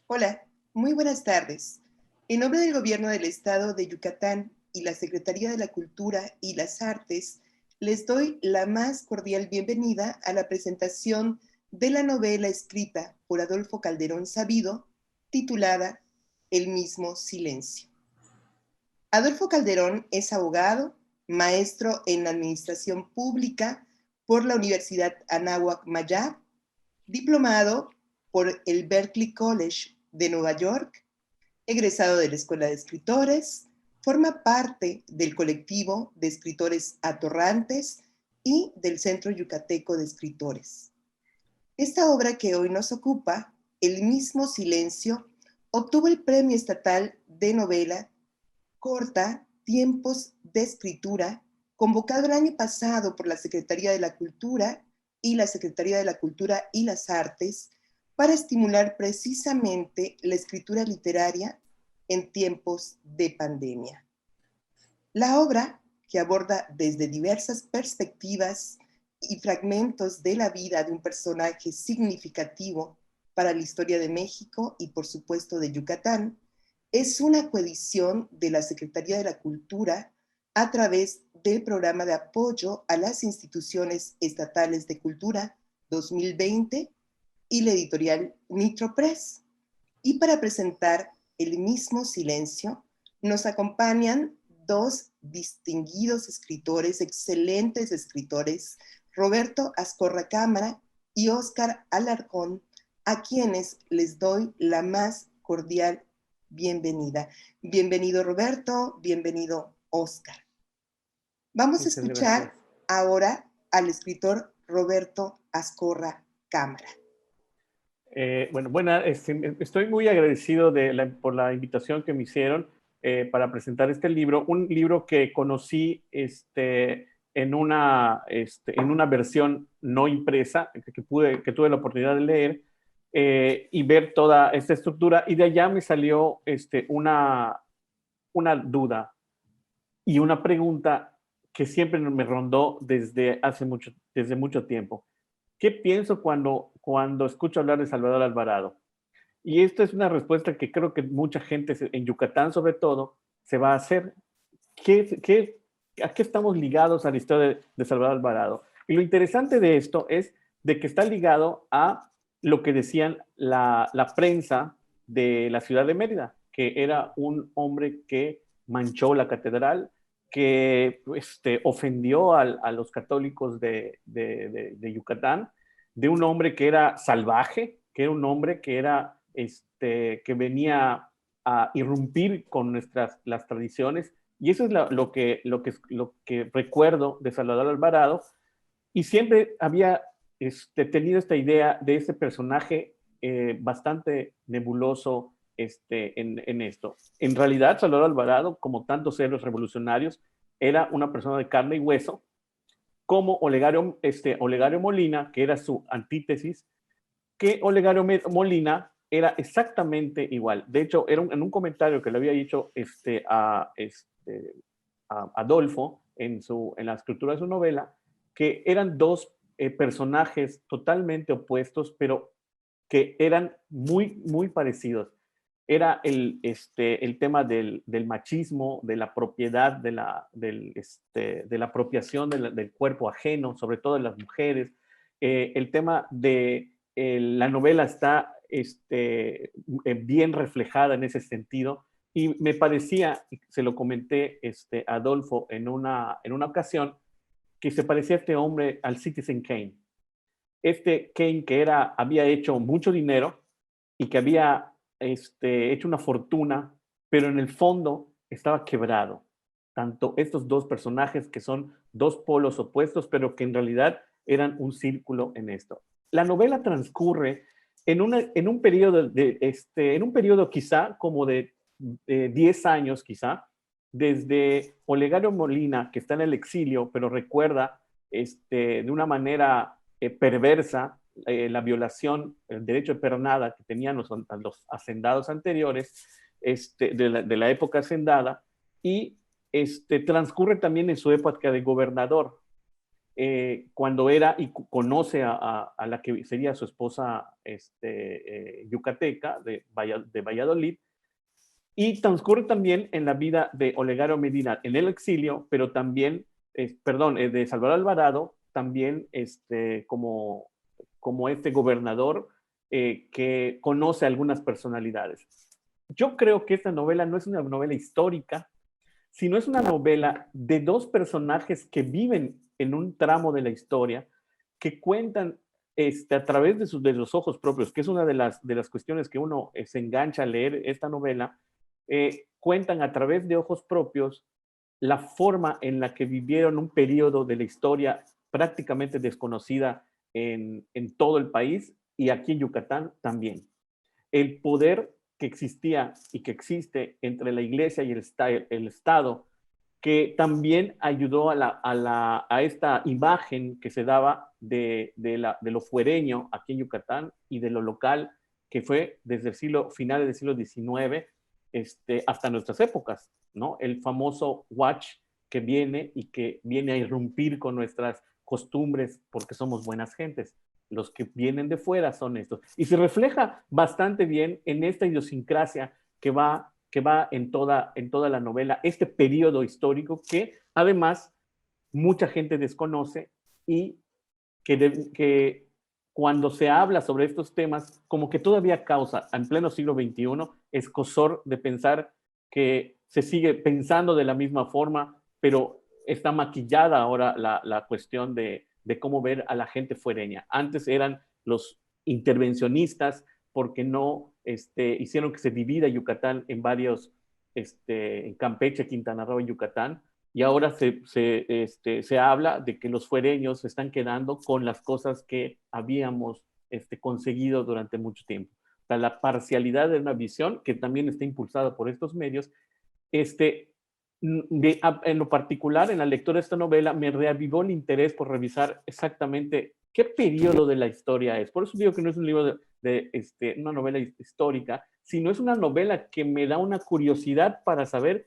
Hola, muy buenas tardes. En nombre del Gobierno del Estado de Yucatán y la Secretaría de la Cultura y las Artes, les doy la más cordial bienvenida a la presentación de la novela escrita por Adolfo Calderón Sabido, titulada El mismo silencio. Adolfo Calderón es abogado, maestro en Administración Pública por la Universidad Anáhuac Mayab, diplomado por el Berklee College de Nueva York, egresado de la Escuela de Escritores, forma parte del colectivo de escritores atorrantes y del Centro Yucateco de Escritores. Esta obra que hoy nos ocupa, El mismo silencio, obtuvo el Premio Estatal de Novela corta Tiempos de Escritura, convocado el año pasado por la Secretaría de la Cultura y la Secretaría de la Cultura y las Artes para estimular precisamente la escritura literaria en tiempos de pandemia. La obra, que aborda desde diversas perspectivas y fragmentos de la vida de un personaje significativo para la historia de México y por supuesto de Yucatán, es una coedición de la Secretaría de la Cultura a través del Programa de Apoyo a las Instituciones Estatales de Cultura 2020 y la editorial Nitro Press. Y para presentar El mismo silencio, nos acompañan dos distinguidos escritores, excelentes escritores, Roberto Ascorra Cámara y Óscar Alarcón, a quienes les doy la más cordial bienvenida. Bienvenido Roberto, bienvenido Óscar. Vamos a Muchas gracias. escuchar ahora al escritor Roberto Ascorra Cámara. Estoy muy agradecido por la invitación que me hicieron para presentar este libro, un libro que conocí en una versión no impresa, que tuve la oportunidad de leer y ver toda esta estructura, y de allá me salió una duda y una pregunta que siempre me rondó desde mucho tiempo. ¿Qué pienso cuando escucho hablar de Salvador Alvarado? Y esta es una respuesta que creo que mucha gente en Yucatán, sobre todo, se va a hacer. ¿A qué estamos ligados a la historia de Salvador Alvarado? Y lo interesante de esto es de que está ligado a lo que decían la prensa de la ciudad de Mérida, que era un hombre que manchó la catedral, que ofendió a los católicos de Yucatán, de un hombre que era salvaje, que era un hombre que venía a irrumpir con las tradiciones. Y eso es lo que recuerdo de Salvador Alvarado. Y siempre había tenido esta idea de ese personaje bastante nebuloso en esto. En realidad, Salvador Alvarado, como tantos héroes revolucionarios, era una persona de carne y hueso, como Olegario Molina, que era su antítesis, que Olegario Molina era exactamente igual. De hecho, en un comentario que le había dicho a Adolfo en la escritura de su novela, que eran dos personajes totalmente opuestos, pero que eran muy, muy parecidos. Era el tema del machismo, de la propiedad, de la apropiación del cuerpo ajeno, sobre todo de las mujeres. El tema de la novela está bien reflejada en ese sentido, y me parecía, se lo comenté a Adolfo en una ocasión, que se parecía a este hombre al Citizen Kane. Este Kane que había hecho mucho dinero y que había hecho una fortuna, pero en el fondo estaba quebrado. Tanto estos dos personajes que son dos polos opuestos, pero que en realidad eran un círculo en esto. La novela transcurre en un periodo en un periodo quizá como de 10 años quizá, desde Olegario Molina, que está en el exilio, pero recuerda de una manera perversa la violación, el derecho de pernada que tenían los hacendados anteriores de la época hacendada, y transcurre también en su época de gobernador. cuando era y conoce a la que sería su esposa yucateca de Valladolid, y transcurre también en la vida de Olegario Medina en el exilio, pero también, de Salvador Alvarado, también como gobernador que conoce a algunas personalidades. Yo creo que esta novela no es una novela histórica, sino es una novela de dos personajes que viven en un tramo de la historia, que cuentan a través de los ojos propios, que es una de las cuestiones que uno se engancha a leer esta novela. Cuentan a través de ojos propios la forma en la que vivieron un periodo de la historia prácticamente desconocida en todo el país y aquí en Yucatán también. El poder que existía y que existe entre la iglesia y el Estado, que también ayudó a esta imagen que se daba de lo fuereño aquí en Yucatán y de lo local, que fue desde finales del siglo XIX hasta nuestras épocas, ¿no? El famoso Watch que viene y que viene a irrumpir con nuestras costumbres porque somos buenas gentes. Los que vienen de fuera son estos. Y se refleja bastante bien en esta idiosincrasia que va en toda la novela, este periodo histórico que además mucha gente desconoce y que cuando se habla sobre estos temas, como que todavía causa, en pleno siglo XXI, escozor de pensar que se sigue pensando de la misma forma, pero está maquillada ahora la cuestión de cómo ver a la gente fuereña. Antes eran los intervencionistas porque no hicieron que se divida Yucatán en varios, en Campeche, Quintana Roo y Yucatán, y ahora se habla de que los fuereños se están quedando con las cosas que habíamos conseguido durante mucho tiempo. O sea, la parcialidad de una visión que también está impulsada por estos medios. En lo particular, en la lectura de esta novela, me reavivó el interés por revisar exactamente qué periodo de la historia es. Por eso digo que no es un libro una novela histórica, sino es una novela que me da una curiosidad para saber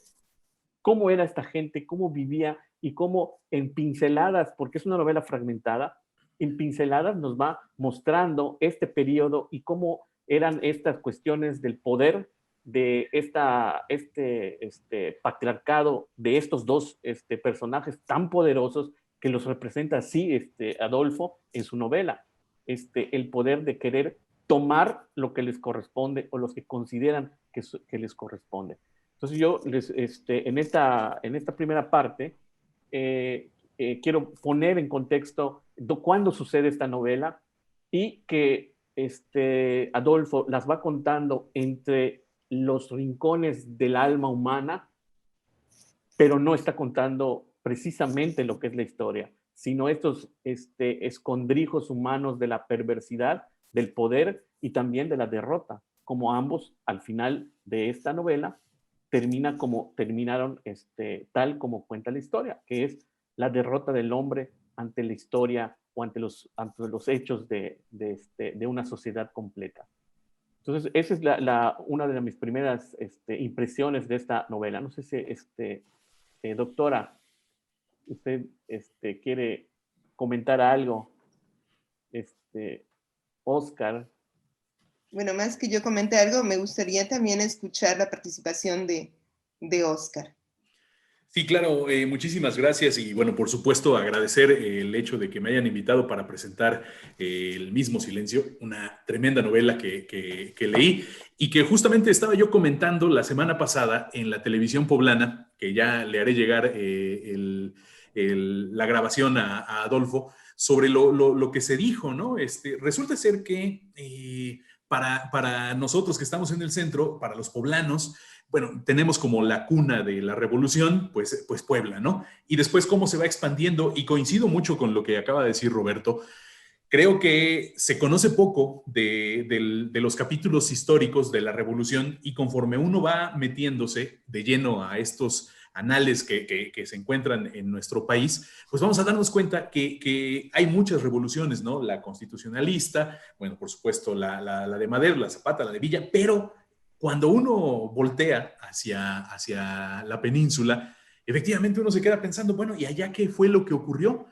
cómo era esta gente, cómo vivía y cómo en pinceladas, porque es una novela fragmentada, en pinceladas nos va mostrando este periodo y cómo eran estas cuestiones del poder de este patriarcado de estos dos personajes tan poderosos que los representa así Adolfo en su novela. El poder de querer tomar lo que les corresponde o los que consideran que les corresponde. Entonces yo en esta primera parte quiero poner en contexto cuándo sucede esta novela y que Adolfo las va contando entre los rincones del alma humana, pero no está contando precisamente lo que es la historia, sino estos escondrijos humanos de la perversidad, del poder y también de la derrota, como ambos al final de esta novela termina como terminaron, tal como cuenta la historia, que es la derrota del hombre ante la historia o ante los hechos de una sociedad completa. Entonces, esa es una de mis primeras impresiones de esta novela. No sé si, doctora, usted quiere comentar algo. Oscar. Bueno, más que yo comente algo, me gustaría también escuchar la participación de Oscar. Sí, claro, muchísimas gracias y bueno, por supuesto agradecer el hecho de que me hayan invitado para presentar El mismo silencio, una tremenda novela que leí y que justamente estaba yo comentando la semana pasada en la televisión poblana, que ya le haré llegar la grabación a Adolfo, sobre lo que se dijo, ¿no? Resulta ser que para nosotros que estamos en el centro, para los poblanos, bueno, tenemos como la cuna de la revolución, pues Puebla, ¿no? Y después cómo se va expandiendo, y coincido mucho con lo que acaba de decir Roberto. Creo que se conoce poco de los capítulos históricos de la revolución, y conforme uno va metiéndose de lleno a estos anales que se encuentran en nuestro país, pues vamos a darnos cuenta que hay muchas revoluciones, ¿no? La constitucionalista, bueno, por supuesto la de Madero, la Zapata, la de Villa, pero cuando uno voltea hacia la península, efectivamente uno se queda pensando, bueno, ¿y allá qué fue lo que ocurrió?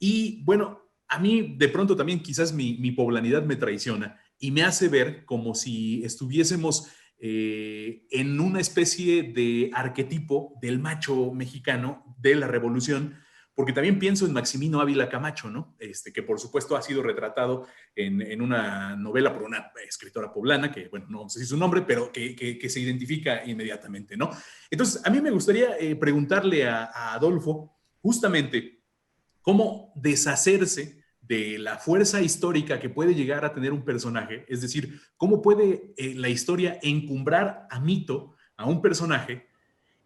Y bueno, a mí de pronto también quizás mi poblanidad me traiciona y me hace ver como si estuviésemos en una especie de arquetipo del macho mexicano de la revolución, porque también pienso en Maximino Ávila Camacho, ¿no? Que por supuesto ha sido retratado en una novela por una escritora poblana, que bueno, no sé si es su nombre, pero que se identifica inmediatamente, ¿no? Entonces, a mí me gustaría preguntarle a Adolfo justamente cómo deshacerse de la fuerza histórica que puede llegar a tener un personaje, es decir, cómo puede la historia encumbrar a mito a un personaje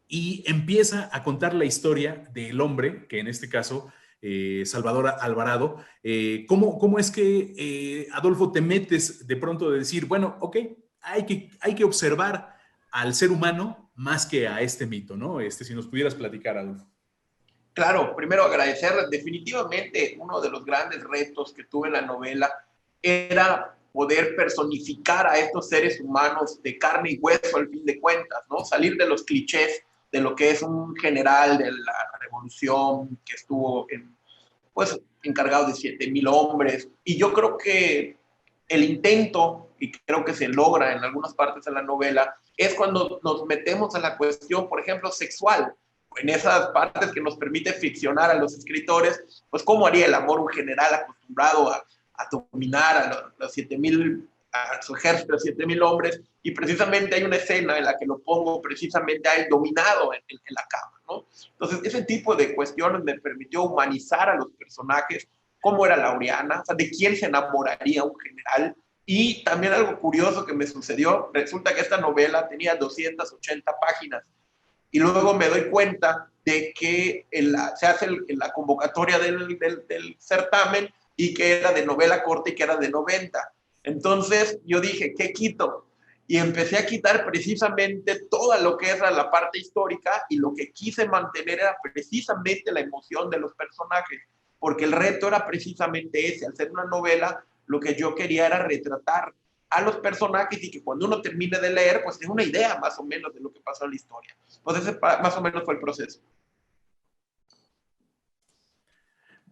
y empieza a contar la historia del hombre, que en este caso, Salvador Alvarado. ¿Cómo es que, Adolfo, te metes de pronto de decir, bueno, ok, hay que observar al ser humano más que a este mito, ¿no? Si nos pudieras platicar, Adolfo. Claro, primero agradecer. Definitivamente uno de los grandes retos que tuve en la novela era poder personificar a estos seres humanos de carne y hueso al fin de cuentas, ¿no? Salir de los clichés de lo que es un general de la revolución que estuvo pues, encargado de 7,000 hombres. Y yo creo que el intento, y creo que se logra en algunas partes de la novela, es cuando nos metemos en la cuestión, por ejemplo, sexual, en esas partes que nos permite ficcionar a los escritores, pues cómo haría el amor un general acostumbrado a dominar a los 7,000, a su ejército de 7,000 hombres, y precisamente hay una escena en la que lo pongo precisamente a él dominado en la cama, ¿no? Entonces, ese tipo de cuestiones me permitió humanizar a los personajes, cómo era Laureana, o sea, de quién se enamoraría un general. Y también algo curioso que me sucedió, resulta que esta novela tenía 280 páginas, y luego me doy cuenta de que se hace la convocatoria del certamen y que era de novela corta y que era de 90. Entonces yo dije, ¿qué quito? Y empecé a quitar precisamente todo lo que era la parte histórica, y lo que quise mantener era precisamente la emoción de los personajes, porque el reto era precisamente ese. Al ser una novela, lo que yo quería era retratar a los personajes y que cuando uno termine de leer, pues tenga una idea más o menos de lo que pasó en la historia. Pues ese más o menos fue el proceso.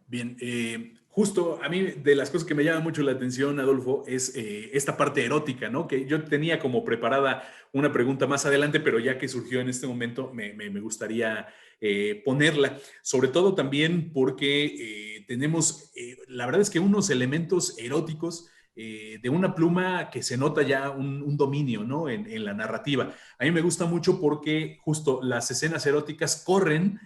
Bien, justo a mí de las cosas que me llama mucho la atención, Adolfo, es esta parte erótica, ¿no? Que yo tenía como preparada una pregunta más adelante, pero ya que surgió en este momento, me gustaría ponerla, sobre todo también porque tenemos, la verdad es que unos elementos eróticos de una pluma que se nota ya un dominio, ¿no? En la narrativa. A mí me gusta mucho porque justo las escenas eróticas corren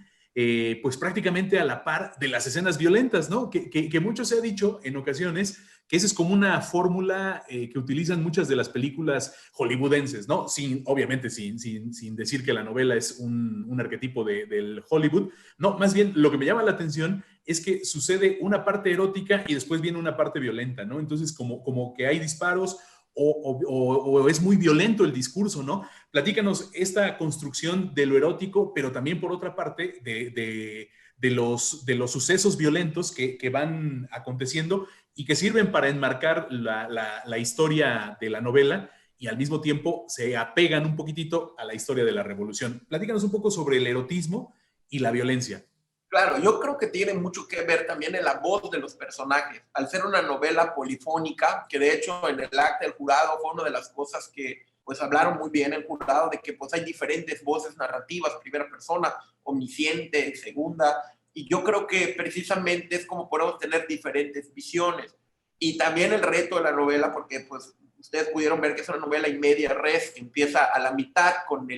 pues prácticamente a la par de las escenas violentas, ¿no? Que mucho se ha dicho en ocasiones que esa es como una fórmula que utilizan muchas de las películas hollywoodenses, ¿no? Obviamente sin decir que la novela es un arquetipo del Hollywood. No, más bien lo que me llama la atención es que sucede una parte erótica y después viene una parte violenta, ¿no? Entonces como que hay disparos o es muy violento el discurso, ¿no? Platícanos esta construcción de lo erótico, pero también por otra parte de los sucesos violentos que van aconteciendo y que sirven para enmarcar la historia de la novela y al mismo tiempo se apegan un poquitito a la historia de la revolución. Platícanos un poco sobre el erotismo y la violencia. Claro, yo creo que tiene mucho que ver también en la voz de los personajes. Al ser una novela polifónica, que de hecho en el acta del jurado fue una de las cosas que pues hablaron muy bien el jurado, de que pues hay diferentes voces narrativas, primera persona, omnisciente, segunda, y yo creo que precisamente es como podemos tener diferentes visiones. Y también el reto de la novela, porque pues ustedes pudieron ver que es una novela y media res, que empieza a la mitad con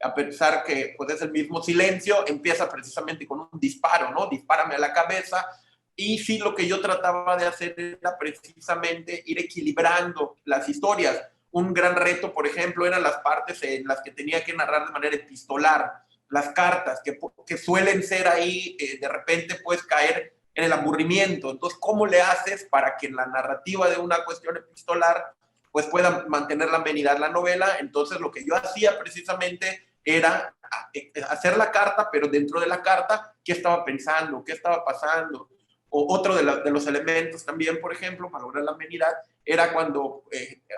a pesar que pues es el mismo silencio, empieza precisamente con un disparo, ¿no? Dispárame a la cabeza. Y sí, lo que yo trataba de hacer era precisamente ir equilibrando las historias. Un gran reto, por ejemplo, eran las partes en las que tenía que narrar de manera epistolar, las cartas, que suelen ser ahí, de repente puedes caer en el aburrimiento. Entonces, ¿cómo le haces para que en la narrativa de una cuestión epistolar pues pueda mantener la amenidad la novela? Entonces, lo que yo hacía precisamente era hacer la carta, pero dentro de la carta, ¿qué estaba pensando? ¿Qué estaba pasando? O otro de los elementos también, por ejemplo, para lograr la amenidad, era cuando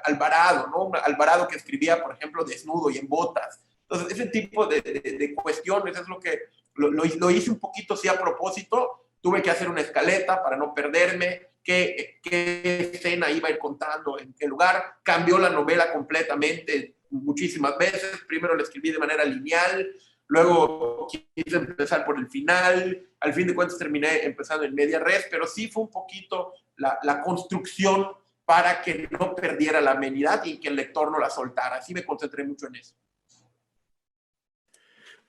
Alvarado, ¿no? Alvarado que escribía, por ejemplo, desnudo y en botas. Entonces, ese tipo de cuestiones es lo que lo hice un poquito sí a propósito, tuve que hacer una escaleta para no perderme, qué escena iba a ir contando, en qué lugar. Cambió la novela completamente muchísimas veces. Primero la escribí de manera lineal, luego quise empezar por el final, al fin de cuentas terminé empezando en media res, pero sí fue un poquito la construcción para que no perdiera la amenidad y que el lector no la soltara. Así me concentré mucho en eso.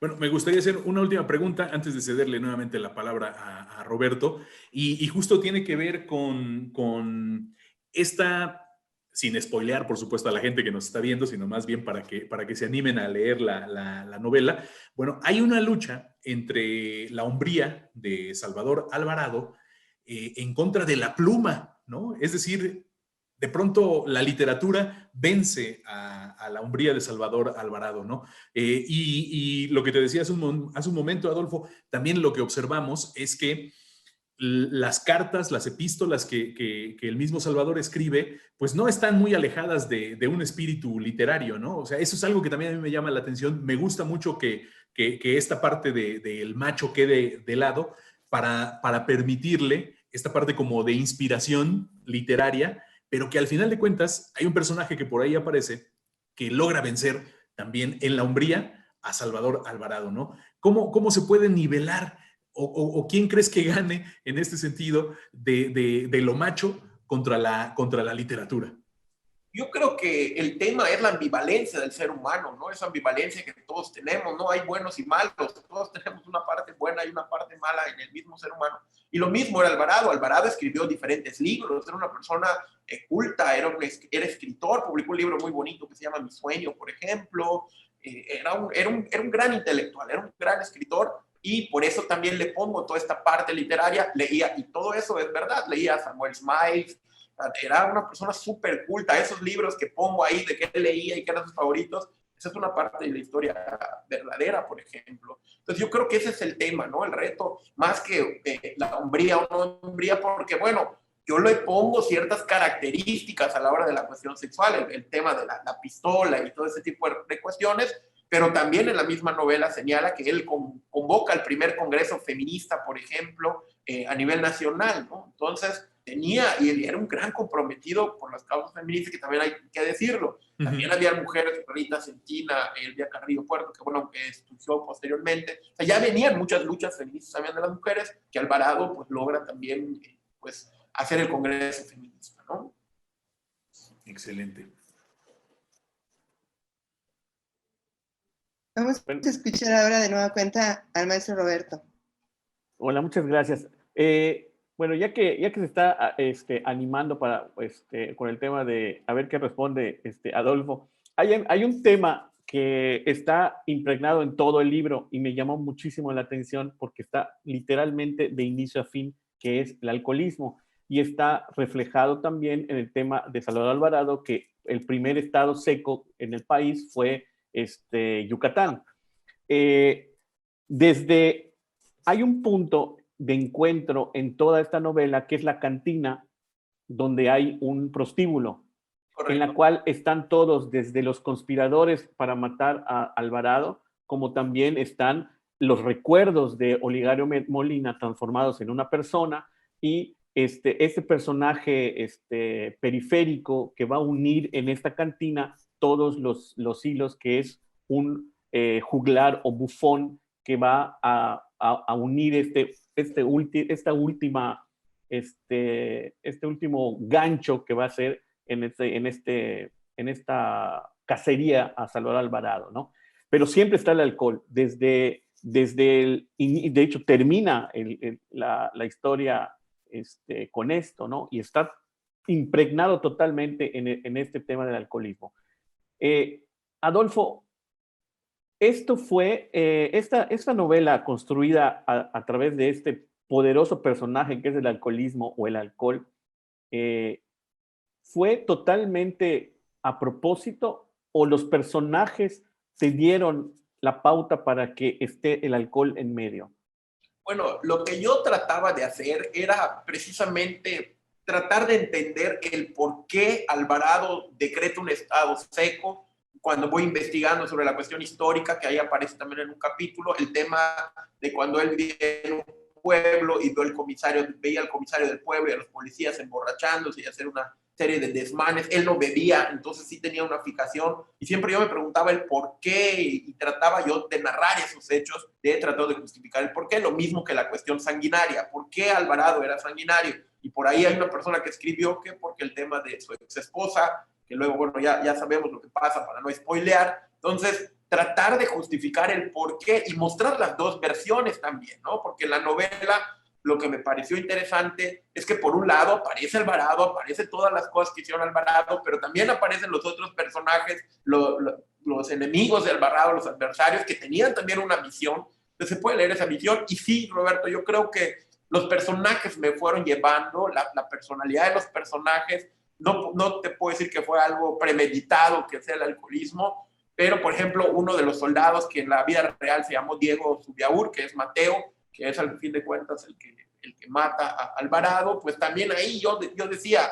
Bueno, me gustaría hacer una última pregunta antes de cederle nuevamente la palabra a Roberto, y justo tiene que ver con esta, sin spoilear, por supuesto, a la gente que nos está viendo, sino más bien para que se animen a leer la novela. Bueno, hay una lucha entre la hombría de Salvador Alvarado en contra de la pluma, ¿no? Es decir, de pronto la literatura vence a la hombría de Salvador Alvarado, ¿no? Y lo que te decía hace un momento, Adolfo, también lo que observamos es que las cartas, las epístolas que el mismo Salvador escribe, pues no están muy alejadas de un espíritu literario, ¿no? O sea, eso es algo que también a mí me llama la atención. Me gusta mucho que esta parte del macho quede de lado para permitirle esta parte como de inspiración literaria, pero que al final de cuentas hay un personaje que por ahí aparece que logra vencer también en la hombría a Salvador Alvarado, ¿no? ¿Cómo se puede nivelar o quién crees que gane en este sentido de lo macho contra la literatura? Yo creo que el tema es la ambivalencia del ser humano, ¿no? Esa ambivalencia que todos tenemos, ¿no? Hay buenos y malos, todos tenemos una parte buena y una parte mala en el mismo ser humano. Y lo mismo era Alvarado. Alvarado escribió diferentes libros, era una persona culta, era escritor, publicó un libro muy bonito que se llama Mi Sueño, por ejemplo. Era un gran intelectual, era un gran escritor, y por eso también le pongo toda esta parte literaria. Leía, y todo eso es verdad, leía a Samuel Smiles. Era una persona súper culta. Esos libros que pongo ahí de qué leía y qué eran sus favoritos, esa es una parte de la historia verdadera, por ejemplo. Entonces yo creo que ese es el tema, ¿no? El reto, más que la hombría o no hombría, porque bueno, yo le pongo ciertas características a la hora de la cuestión sexual, el tema de la pistola y todo ese tipo de cuestiones, pero también en la misma novela señala que él convoca el primer congreso feminista, por ejemplo, a nivel nacional, ¿no? Entonces y era un gran comprometido por las causas feministas, que también hay que decirlo. También había mujeres, Rita Centina, Elvia Carrillo Puerto, que bueno, surgió posteriormente. O sea, ya venían muchas luchas feministas también de las mujeres, que Alvarado pues logra también pues hacer el congreso feminista, ¿no? Excelente. Vamos a escuchar ahora de nueva cuenta al maestro Roberto. Hola, muchas gracias. Bueno, ya que se está animando con el tema de a ver qué responde Adolfo, hay un tema que está impregnado en todo el libro y me llamó muchísimo la atención porque está literalmente de inicio a fin, que es el alcoholismo, y está reflejado también en el tema de Salvador Alvarado, que el primer estado seco en el país fue Yucatán. Hay un punto de encuentro en toda esta novela, que es la cantina, donde hay un prostíbulo. Correcto. En la cual están todos, desde los conspiradores para matar a Alvarado, como también están los recuerdos de Oligario Molina transformados en una persona, y este personaje periférico que va a unir en esta cantina todos los hilos, que es un juglar o bufón que va a unir este último gancho que va a ser en esta cacería a Salvador Alvarado, ¿no? Pero siempre está el alcohol, de hecho termina la historia con esto, ¿no? Y está impregnado totalmente en este tema del alcoholismo. Adolfo, esto fue, esta novela construida a través de este poderoso personaje que es el alcoholismo o el alcohol, ¿fue totalmente a propósito o los personajes te dieron la pauta para que esté el alcohol en medio? Bueno, lo que yo trataba de hacer era precisamente tratar de entender el por qué Alvarado decreta un estado seco. Cuando voy investigando sobre la cuestión histórica, que ahí aparece también en un capítulo, el tema de cuando él viene un pueblo y veía al comisario del pueblo y a los policías emborrachándose y hacer una serie de desmanes. Él no bebía, entonces sí tenía una fijación, y siempre yo me preguntaba el por qué, y trataba yo de narrar esos hechos, de tratar de justificar el por qué, lo mismo que la cuestión sanguinaria, por qué Alvarado era sanguinario, y por ahí hay una persona que escribió que porque el tema de su ex esposa, que luego, bueno, ya sabemos lo que pasa para no spoilear, entonces tratar de justificar el por qué y mostrar las dos versiones también, ¿no? Porque en la novela lo que me pareció interesante es que por un lado aparece Alvarado, aparece todas las cosas que hicieron Alvarado, pero también aparecen los otros personajes, los enemigos de Alvarado, los adversarios, que tenían también una misión. Entonces se puede leer esa misión. Y sí, Roberto, yo creo que los personajes me fueron llevando, la personalidad de los personajes, no te puedo decir que fue algo premeditado, que sea el alcoholismo, pero por ejemplo, uno de los soldados que en la vida real se llamó Diego Zubiaur, que es Mateo, que es al fin de cuentas el que mata a Alvarado, pues también ahí yo decía,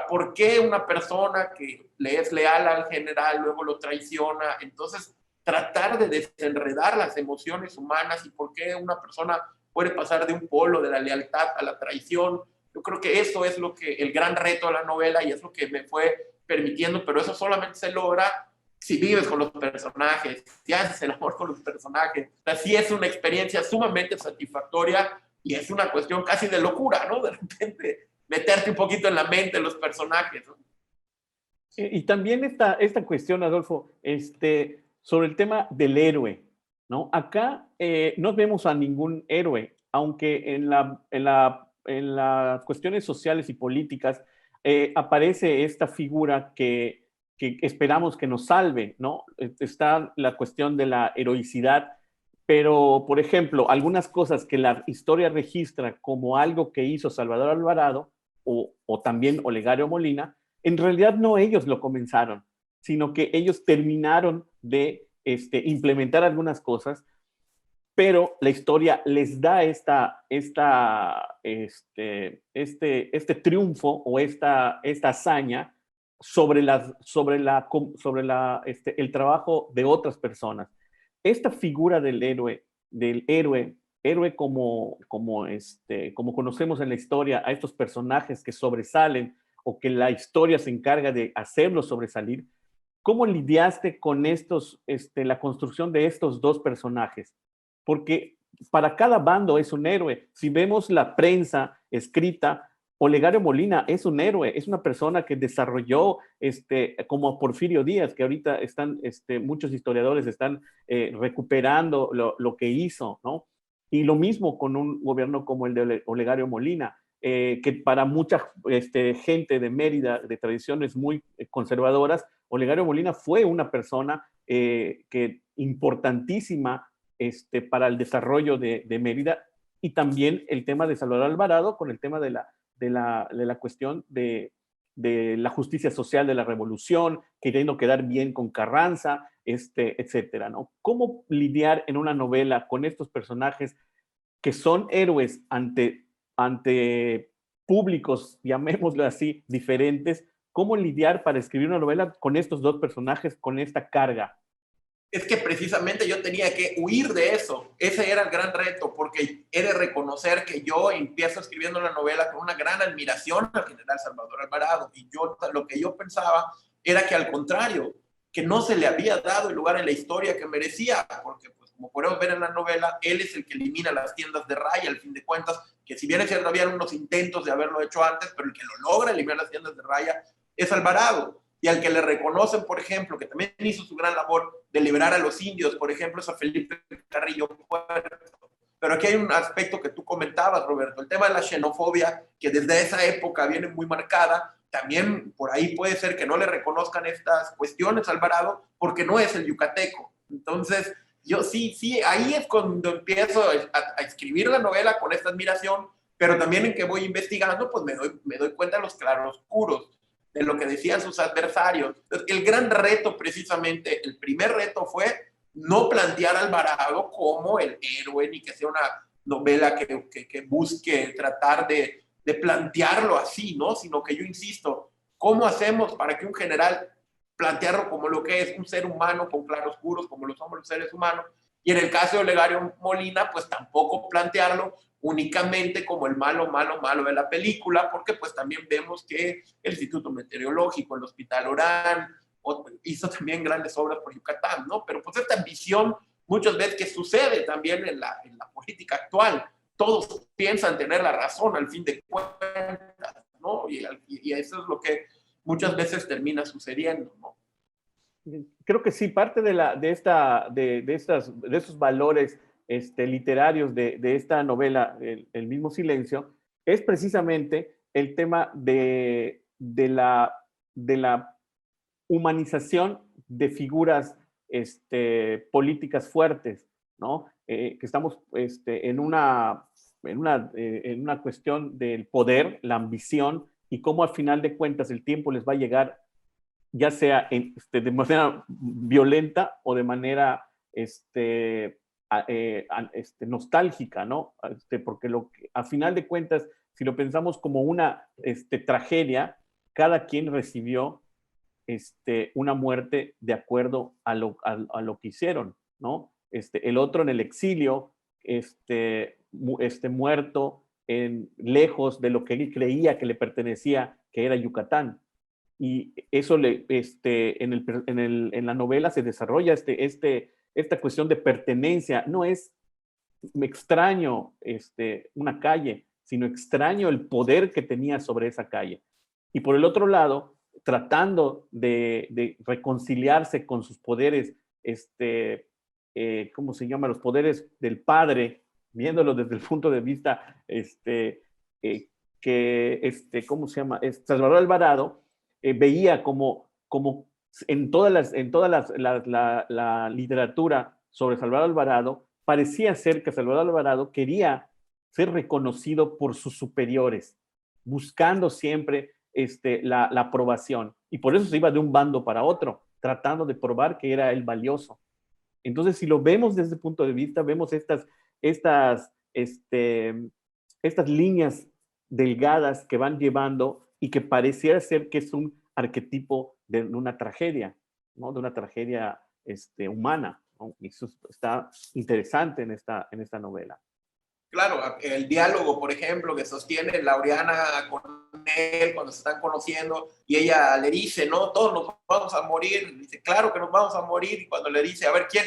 ¿por qué una persona que le es leal al general luego lo traiciona? Entonces, tratar de desenredar las emociones humanas y por qué una persona puede pasar de un polo de la lealtad a la traición. Yo creo que eso es el gran reto de la novela y es lo que me fue permitiendo, pero eso solamente se logra si vives con los personajes, si haces el amor con los personajes. O sea, sí es una experiencia sumamente satisfactoria y es una cuestión casi de locura, ¿no? De repente meterte un poquito en la mente de los personajes, ¿no? Y también esta cuestión, Adolfo, sobre el tema del héroe, ¿no? Acá no vemos a ningún héroe, aunque en las cuestiones sociales y políticas aparece esta figura que esperamos que nos salve, ¿no? Está la cuestión de la heroicidad, pero, por ejemplo, algunas cosas que la historia registra como algo que hizo Salvador Alvarado o también Olegario Molina, en realidad no ellos lo comenzaron, sino que ellos terminaron de implementar algunas cosas, pero la historia les da este triunfo o esta hazaña sobre el trabajo de otras personas. Esta figura del héroe como conocemos en la historia a estos personajes que sobresalen o que la historia se encarga de hacerlos sobresalir, ¿cómo lidiaste con la construcción de estos dos personajes? Porque para cada bando es un héroe. Si vemos la prensa escrita, Olegario Molina es un héroe, es una persona que desarrolló, como Porfirio Díaz, que ahorita muchos historiadores están recuperando lo que hizo, ¿no? Y lo mismo con un gobierno como el de Olegario Molina, que para mucha gente de Mérida, de tradiciones muy conservadoras, Olegario Molina fue una persona importantísima para el desarrollo de Mérida, y también el tema de Salvador Alvarado con el tema de la cuestión de la justicia social de la revolución, queriendo quedar bien con Carranza, etcétera, ¿no? ¿Cómo lidiar en una novela con estos personajes que son héroes ante públicos, llamémoslo así, diferentes? ¿Cómo lidiar para escribir una novela con estos dos personajes, con esta carga? Es que precisamente yo tenía que huir de eso. Ese era el gran reto, porque he de reconocer que yo empiezo escribiendo la novela con una gran admiración al general Salvador Alvarado, y lo que yo pensaba era que al contrario, que no se le había dado el lugar en la historia que merecía, porque pues como podemos ver en la novela, él es el que elimina las tiendas de raya, al fin de cuentas, que si bien es cierto, había unos intentos de haberlo hecho antes, pero el que lo logra eliminar las tiendas de raya es Alvarado. Y al que le reconocen, por ejemplo, que también hizo su gran labor de liberar a los indios, por ejemplo, es a Felipe Carrillo Puerto. Pero aquí hay un aspecto que tú comentabas, Roberto, el tema de la xenofobia, que desde esa época viene muy marcada. También por ahí puede ser que no le reconozcan estas cuestiones a Alvarado porque no es el yucateco. Entonces, yo sí, ahí es cuando empiezo a escribir la novela con esta admiración, pero también en que voy investigando, pues me doy cuenta de los claroscuros, de lo que decían sus adversarios. Entonces, el gran reto, precisamente, el primer reto fue no plantear a Alvarado como el héroe, ni que sea una novela que busque tratar de plantearlo así, ¿no? Sino que yo insisto, ¿cómo hacemos para que un general plantearlo como lo que es un ser humano con claroscuros, como lo somos los seres humanos? Y en el caso de Olegario Molina, pues tampoco plantearlo únicamente como el malo, malo, malo de la película, porque pues también vemos que el Instituto Meteorológico, el Hospital Orán, hizo también grandes obras por Yucatán, ¿no? Pero pues esta visión muchas veces que sucede también en la política actual, todos piensan tener la razón al fin de cuentas, ¿no? Y eso es lo que muchas veces termina sucediendo, ¿no? Creo que sí, parte de estos valores literarios de esta novela, el mismo Silencio, es precisamente el tema de la humanización de figuras políticas fuertes, ¿no? Que estamos en una cuestión del poder, la ambición, y cómo al final de cuentas el tiempo les va a llegar, ya sea de manera violenta o de manera nostálgica, ¿no? Porque a final de cuentas, si lo pensamos como una tragedia, cada quien recibió una muerte de acuerdo a lo que hicieron, ¿no? El otro en el exilio, muerto lejos de lo que él creía que le pertenecía, que era Yucatán. Y eso en la novela se desarrolla esta cuestión de pertenencia. No es me extraño una calle, sino extraño el poder que tenía sobre esa calle. Y por el otro lado, tratando de reconciliarse con sus poderes, ¿cómo se llama? Los poderes del padre, viéndolo desde el punto de vista ¿cómo se llama? Salvador Alvarado veía como en toda la literatura sobre Salvador Alvarado, parecía ser que Salvador Alvarado quería ser reconocido por sus superiores, buscando siempre la aprobación. Y por eso se iba de un bando para otro, tratando de probar que era él valioso. Entonces, si lo vemos desde ese punto de vista, vemos estas líneas delgadas que van llevando y que pareciera ser que es un arquetipo de una tragedia, ¿no? De una tragedia humana, ¿no? Y eso está interesante en esta novela. Claro, el diálogo, por ejemplo, que sostiene Laureana con él cuando se están conociendo y ella le dice, no, todos nos vamos a morir. Dice, claro que nos vamos a morir. Y cuando le dice, a ver, ¿quién?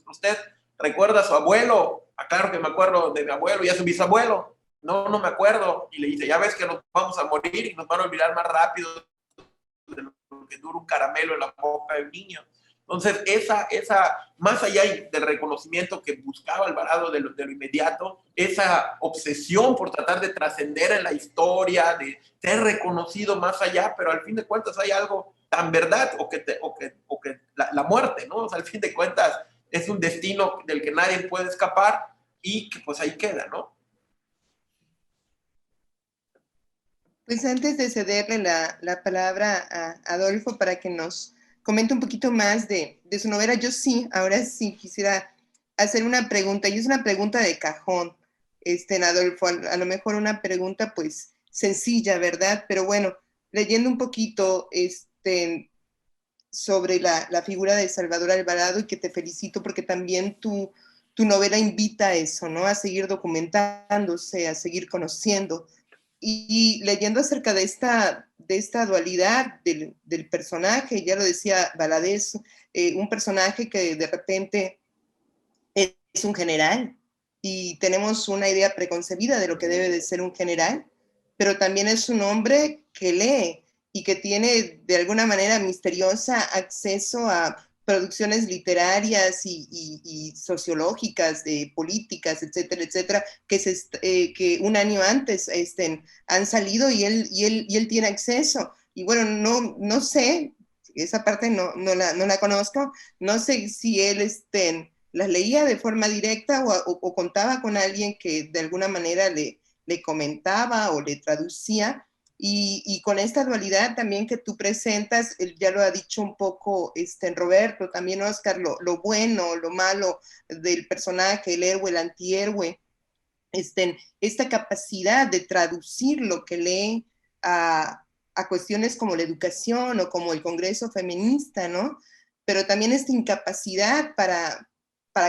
¿Usted recuerda a su abuelo? Ah, claro que me acuerdo de mi abuelo y a su bisabuelo. No, no me acuerdo. Y le dice, ya ves que nos vamos a morir y nos van a olvidar más rápido de lo que dura un caramelo en la boca de un niño. Entonces, más allá del reconocimiento que buscaba Alvarado de lo inmediato, esa obsesión por tratar de trascender en la historia, de ser reconocido más allá, pero al fin de cuentas hay algo tan verdad o que la muerte, ¿no? O sea, al fin de cuentas es un destino del que nadie puede escapar y que pues ahí queda, ¿no? Pues antes de cederle la palabra a Adolfo para que nos comente un poquito más de su novela, yo sí, ahora sí quisiera hacer una pregunta, y es una pregunta de cajón, Adolfo, a lo mejor una pregunta pues sencilla, ¿verdad? Pero bueno, leyendo un poquito sobre la figura de Salvador Alvarado, y que te felicito porque también tu novela invita a eso, ¿no? A seguir documentándose, a seguir conociendo. Y leyendo acerca de esta dualidad del personaje, ya lo decía Valadez, un personaje que de repente es un general y tenemos una idea preconcebida de lo que debe de ser un general, pero también es un hombre que lee y que tiene de alguna manera misteriosa acceso a producciones literarias y sociológicas, de políticas, etcétera, etcétera, que un año antes han salido y él tiene acceso. Y bueno, no sé, esa parte no la conozco, no sé si él las leía de forma directa o contaba con alguien que de alguna manera le comentaba o le traducía. Y con esta dualidad también que tú presentas, ya lo ha dicho un poco Roberto, también Oscar, lo bueno, lo malo del personaje, el héroe, el antihéroe, esta capacidad de traducir lo que lee a cuestiones como la educación o como el Congreso Feminista, ¿no? Pero también esta incapacidad para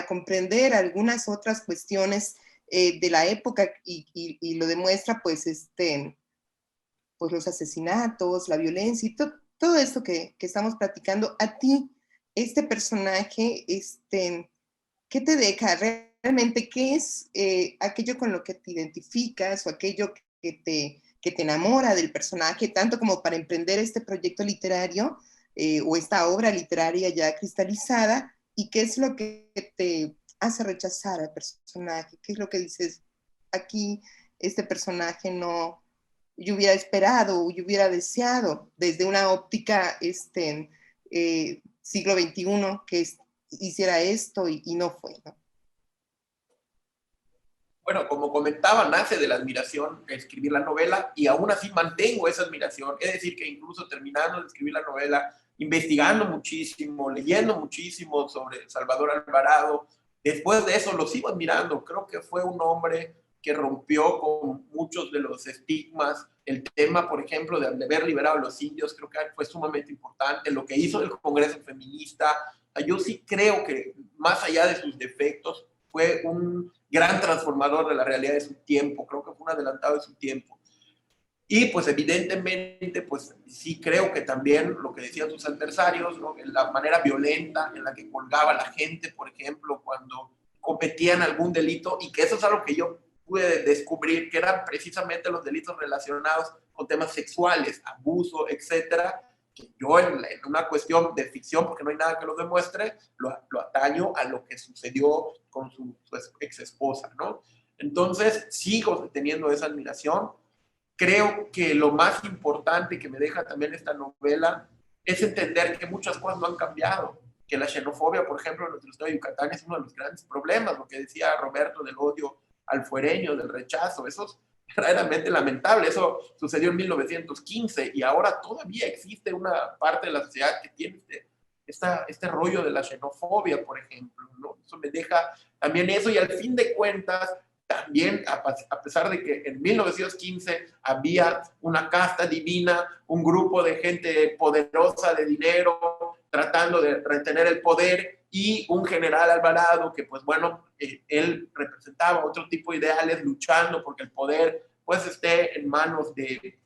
comprender algunas otras cuestiones de la época y lo demuestra pues, pues los asesinatos, la violencia y todo esto que estamos platicando. A ti, este personaje, ¿qué te deja? Realmente, ¿qué es aquello con lo que te identificas o aquello que te enamora del personaje, tanto como para emprender este proyecto literario o esta obra literaria ya cristalizada? ¿Y qué es lo que te hace rechazar al personaje? ¿Qué es lo que dices? Aquí este personaje no, yo hubiera esperado, yo hubiera deseado desde una óptica siglo XXI que hiciera esto y no fue, ¿no? Bueno, como comentaba, nace de la admiración de escribir la novela y aún así mantengo esa admiración. Es decir, que incluso terminando de escribir la novela, investigando muchísimo, leyendo muchísimo sobre Salvador Alvarado, después de eso lo sigo admirando. Creo que fue un hombre que rompió con muchos de los estigmas. El tema, por ejemplo, de haber liberado a los indios, creo que fue sumamente importante. Lo que hizo el Congreso Feminista, yo sí creo que más allá de sus defectos, fue un gran transformador de la realidad de su tiempo. Creo que fue un adelantado de su tiempo. Y pues evidentemente, pues sí creo que también lo que decían sus adversarios, ¿no? La manera violenta en la que colgaba a la gente, por ejemplo, cuando cometían algún delito, y que eso es algo que yo pude descubrir, que eran precisamente los delitos relacionados con temas sexuales, abuso, etcétera, que yo en una cuestión de ficción, porque no hay nada que lo demuestre, lo ataño a lo que sucedió con su ex esposa, ¿no? Entonces sigo teniendo esa admiración. Creo que lo más importante que me deja también esta novela es entender que muchas cosas no han cambiado, que la xenofobia, por ejemplo, en nuestro estado de Yucatán es uno de los grandes problemas, lo que decía Roberto del odio al fuereño, del rechazo, eso es verdaderamente lamentable. Eso sucedió en 1915 y ahora todavía existe una parte de la sociedad que tiene este rollo de la xenofobia, por ejemplo, ¿no? Eso me deja también eso, y al fin de cuentas, también, a pesar de que en 1915 había una casta divina, un grupo de gente poderosa de dinero tratando de retener el poder, y un general Alvarado que, pues bueno, él representaba otro tipo de ideales, luchando porque el poder pues esté en manos de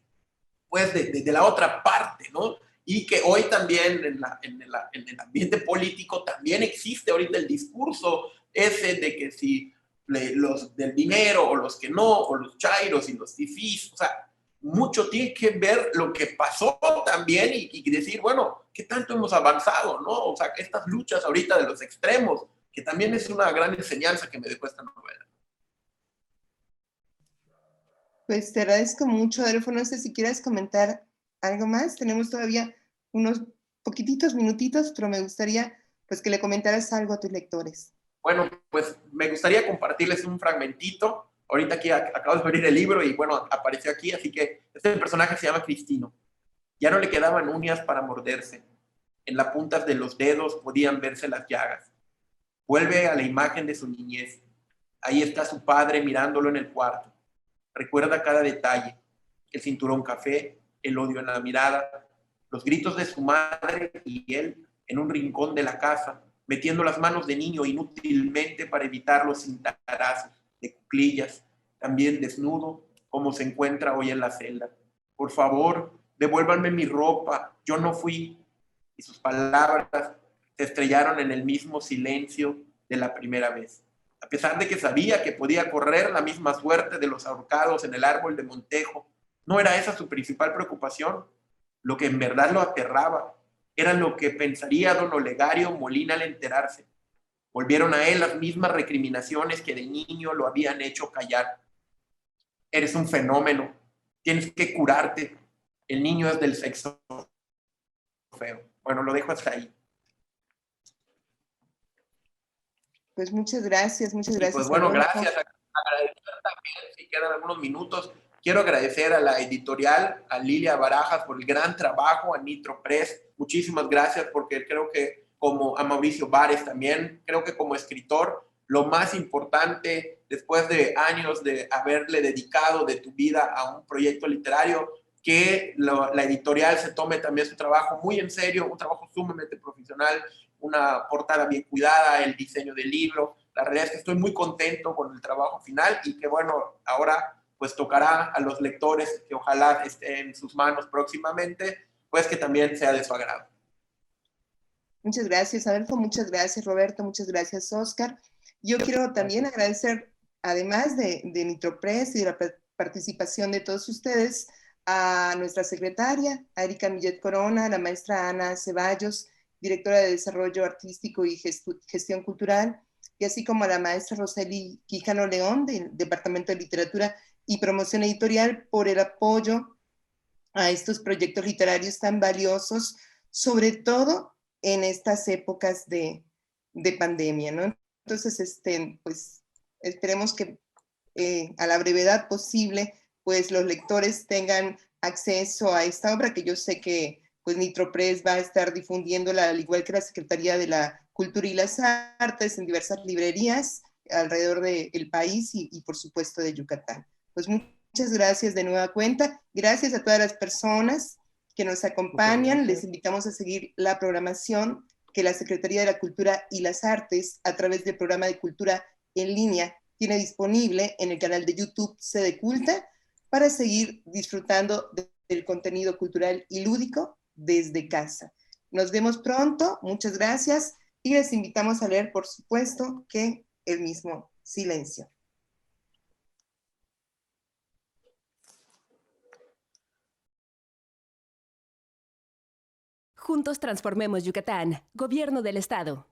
la otra parte, ¿no? Y que hoy también en el ambiente político también existe ahorita el discurso ese de que si los del dinero o los que no, o los chairos y los fifís, o sea, mucho tiene que ver lo que pasó también y decir, bueno, ¿qué tanto hemos avanzado, no? O sea, estas luchas ahorita de los extremos, que también es una gran enseñanza que me dejó esta novela. Pues te agradezco mucho, Adolfo. No sé si quieres comentar algo más. Tenemos todavía unos poquititos minutitos, pero me gustaría pues que le comentaras algo a tus lectores. Bueno, pues me gustaría compartirles un fragmentito. Ahorita aquí acabo de abrir el libro y bueno, apareció aquí, así que este personaje se llama Cristino. Ya no le quedaban uñas para morderse. En las puntas de los dedos podían verse las llagas. Vuelve a la imagen de su niñez. Ahí está su padre mirándolo en el cuarto. Recuerda cada detalle. El cinturón café, el odio en la mirada, los gritos de su madre y él en un rincón de la casa, metiendo las manos de niño inútilmente para evitar los cintarazos de cuclillas, también desnudo, como se encuentra hoy en la celda. Por favor, devuélvanme mi ropa, yo no fui. Y sus palabras se estrellaron en el mismo silencio de la primera vez. A pesar de que sabía que podía correr la misma suerte de los ahorcados en el árbol de Montejo, no era esa su principal preocupación. Lo que en verdad lo aterraba era lo que pensaría don Olegario Molina al enterarse. Volvieron a él las mismas recriminaciones que de niño lo habían hecho callar. Eres un fenómeno, tienes que curarte. El niño es del sexo feo. Bueno, lo dejo hasta ahí. Pues muchas gracias, muchas gracias. Pues bueno, gracias. Agradecer también, si quedan algunos minutos, quiero agradecer a la editorial, a Lilia Barajas por el gran trabajo, a Nitro Press. Muchísimas gracias, porque creo que como a Mauricio Bares también, creo que como escritor, lo más importante después de años de haberle dedicado de tu vida a un proyecto literario, que la editorial se tome también su trabajo muy en serio, un trabajo sumamente profesional, una portada bien cuidada, el diseño del libro. La realidad es que estoy muy contento con el trabajo final y que bueno, ahora pues tocará a los lectores, que ojalá esté en sus manos próximamente, pues que también sea de su agrado. Muchas gracias, Adolfo. Muchas gracias, Roberto. Muchas gracias, Oscar. Yo quiero también agradecer, además de Nitropress y de la participación de todos ustedes, a nuestra secretaria, a Erika Millet Corona, a la maestra Ana Ceballos, directora de Desarrollo Artístico y Gestión Cultural, y así como a la maestra Roseli Quijano León, del Departamento de Literatura y Promoción Editorial, por el apoyo a estos proyectos literarios tan valiosos, sobre todo en estas épocas de pandemia, ¿no? Entonces, pues esperemos que a la brevedad posible, pues los lectores tengan acceso a esta obra, que yo sé que pues Nitropress va a estar difundiéndola, al igual que la Secretaría de la Cultura y las Artes, en diversas librerías alrededor del país y por supuesto de Yucatán. Pues muchas gracias de nueva cuenta. Gracias a todas las personas que nos acompañan. Les invitamos a seguir la programación que la Secretaría de la Cultura y las Artes, a través del programa de cultura en línea, tiene disponible en el canal de YouTube Sede Culta, para seguir disfrutando del contenido cultural y lúdico desde casa. Nos vemos pronto, muchas gracias, y les invitamos a leer, por supuesto, que El mismo silencio. Juntos transformemos Yucatán. Gobierno del Estado.